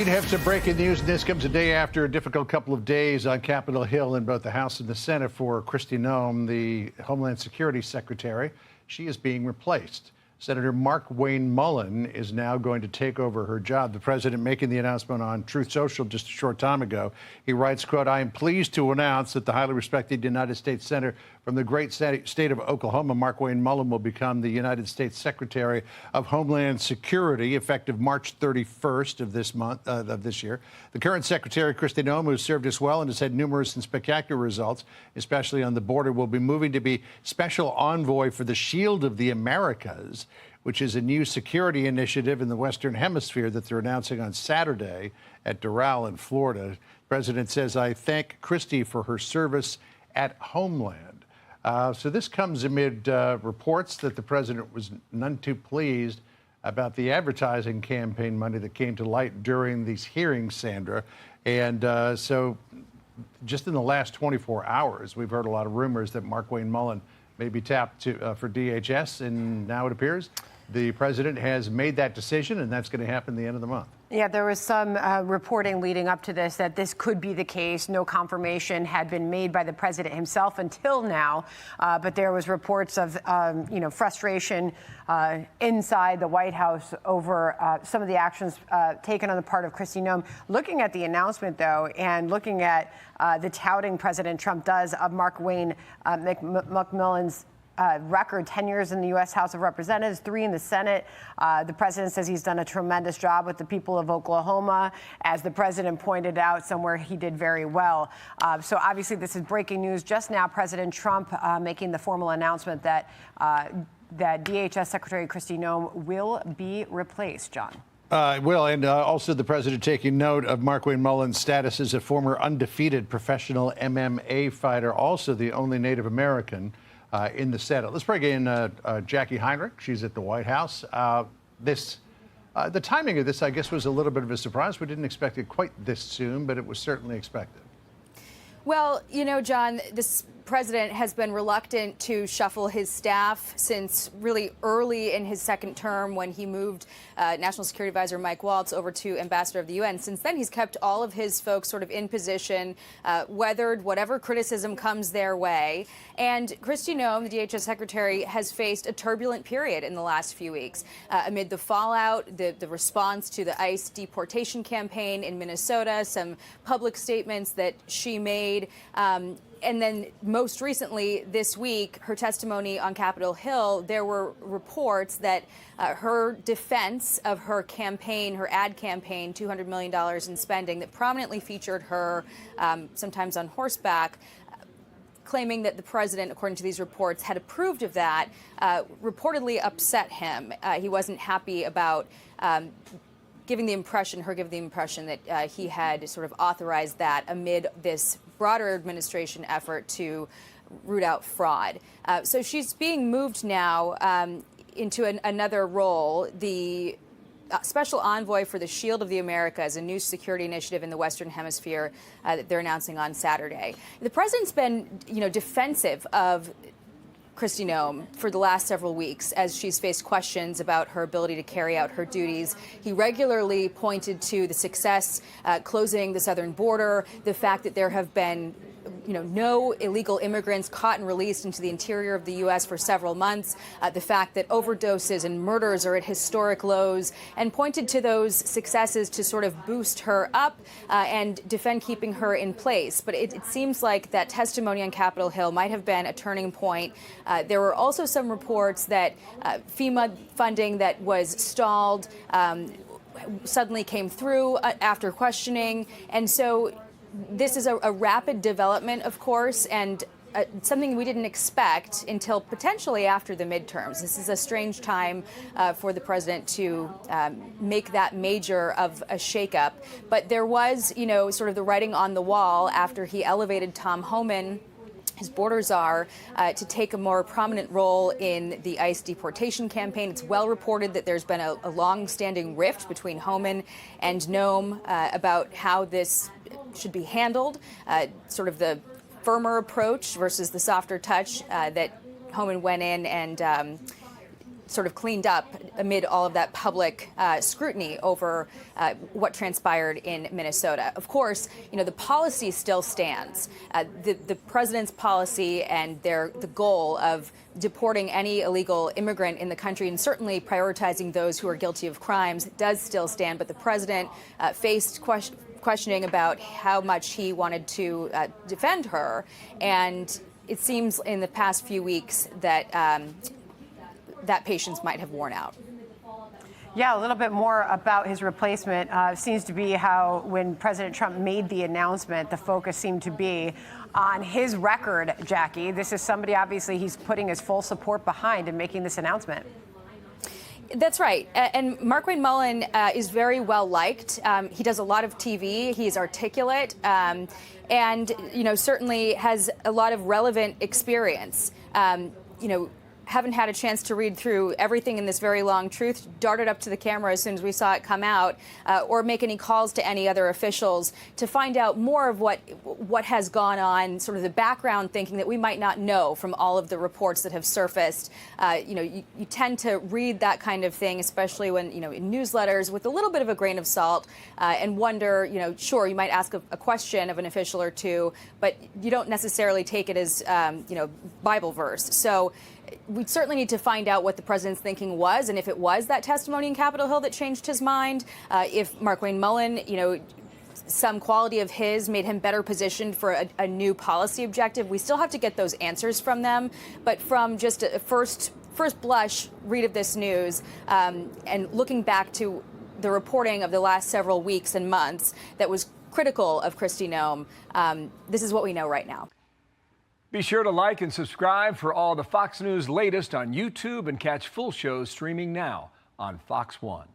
We have some breaking news, and this comes a day after a difficult couple of days on Capitol Hill in both the House and the Senate for Kristi Noem, the Homeland Security Secretary. She is being replaced. Senator Mark Wayne Mullen is now going to take over her job. The president making the announcement on Truth Social just a short time ago. He writes, quote, "I am pleased to announce that the highly respected United States Senator from the great state of Oklahoma, Mark Wayne Mullen, will become the United States Secretary of Homeland Security effective March 31st of this year. The current Secretary, Kristi Noem, who has served us well and has had numerous and spectacular results, especially on the border, will be moving to be Special Envoy for the Shield of the Americas, which is a new security initiative in the Western Hemisphere that they're announcing on Saturday at Doral in Florida. The president says, "I thank Kristi for her service at Homeland." So this comes amid reports that the president was none too pleased about the advertising campaign money that came to light during these hearings, Sandra. And so just in the last 24 hours, we've heard a lot of rumors that Mark Wayne Mullen may be tapped for DHS, and now it appears the president has made that decision, and that's going to happen at the end of the month. Yeah, there was some reporting leading up to this that this could be the case. No confirmation had been made by the president himself until now, but there was reports of frustration inside the White House over some of the actions taken on the part of Kristi Noem. Looking at the announcement, though, and looking at the touting President Trump does of Mark Wayne McMillan's record, 10 years in the U.S. House of Representatives, 3 in the Senate. The president says he's done a tremendous job with the people of Oklahoma. As the president pointed out, somewhere he did very well. So obviously this is breaking news. Just now, President Trump making the formal announcement that that DHS Secretary Kristi Noem will be replaced, John. Will, and also the president taking note of Mark Wayne Mullen's status as a former undefeated professional MMA fighter, also the only Native American in the Senate. Let's bring in Jackie Heinrich. She's at the White House. The timing of this, I guess, was a little bit of a surprise. We didn't expect it quite this soon, but it was certainly expected. Well, you know, John, this president has been reluctant to shuffle his staff since really early in his second term when he moved National Security Advisor Mike Waltz over to Ambassador of the UN. Since then, he's kept all of his folks sort of in position, weathered whatever criticism comes their way. And Kristi Noem, the DHS Secretary, has faced a turbulent period in the last few weeks. Amid the fallout, the response to the ICE deportation campaign in Minnesota, some public statements that she made, and then most recently this week, her testimony on Capitol Hill, there were reports that her defense of her campaign, her ad campaign, $200 million in spending that prominently featured her sometimes on horseback, claiming that the president, according to these reports, had approved of that, reportedly upset him. He wasn't happy about giving the impression that he had sort of authorized that amid this broader administration effort to root out fraud. So she's being moved now into another role, the Special Envoy for the Shield of the Americas, a new security initiative in the Western Hemisphere that they're announcing on Saturday. The president's been, defensive of Kristi Noem for the last several weeks as she's faced questions about her ability to carry out her duties. He regularly pointed to the success closing the southern border, the fact that there have been no illegal immigrants caught and released into the interior of the U.S. for several months, the fact that overdoses and murders are at historic lows, and pointed to those successes to sort of boost her up and defend keeping her in place. But it seems like that testimony on Capitol Hill might have been a turning point. There were also some reports that FEMA funding that was stalled suddenly came through after questioning. And so this is a rapid development, of course, and something we didn't expect until potentially after the midterms. This is a strange time for the president to make that major of a shakeup. But there was, sort of the writing on the wall after he elevated Tom Homan, his border czar, to take a more prominent role in the ICE deportation campaign. It's well reported that there's been a long-standing rift between Homan and Noem about how this should be handled, sort of the firmer approach versus the softer touch that Homan went in and sort of cleaned up amid all of that public scrutiny over what transpired in Minnesota. Of course, the policy still stands. The president's policy and the goal of deporting any illegal immigrant in the country and certainly prioritizing those who are guilty of crimes does still stand. But the president faced questioning about how much he wanted to defend her. And it seems in the past few weeks that that patience might have worn out. Yeah, a little bit more about his replacement. Seems to be how when President Trump made the announcement, the focus seemed to be on his record, Jackie. This is somebody, obviously, he's putting his full support behind in making this announcement. That's right. And Markwayne Mullin is very well liked. He does a lot of TV. He's articulate and, certainly has a lot of relevant experience. Haven't had a chance to read through everything in this very long truth, darted up to the camera as soon as we saw it come out, or make any calls to any other officials to find out more of what has gone on, sort of the background thinking that we might not know from all of the reports that have surfaced. You tend to read that kind of thing, especially when, in newsletters, with a little bit of a grain of salt, and wonder, sure, you might ask a question of an official or two, but you don't necessarily take it as, Bible verse. So we certainly need to find out what the president's thinking was, and if it was that testimony in Capitol Hill that changed his mind, if Markwayne Mullin, some quality of his made him better positioned for a new policy objective. We still have to get those answers from them, but from just a first blush read of this news, and looking back to the reporting of the last several weeks and months that was critical of Kristi Noem, this is what we know right now. Be sure to like and subscribe for all the Fox News latest on YouTube and catch full shows streaming now on Fox One.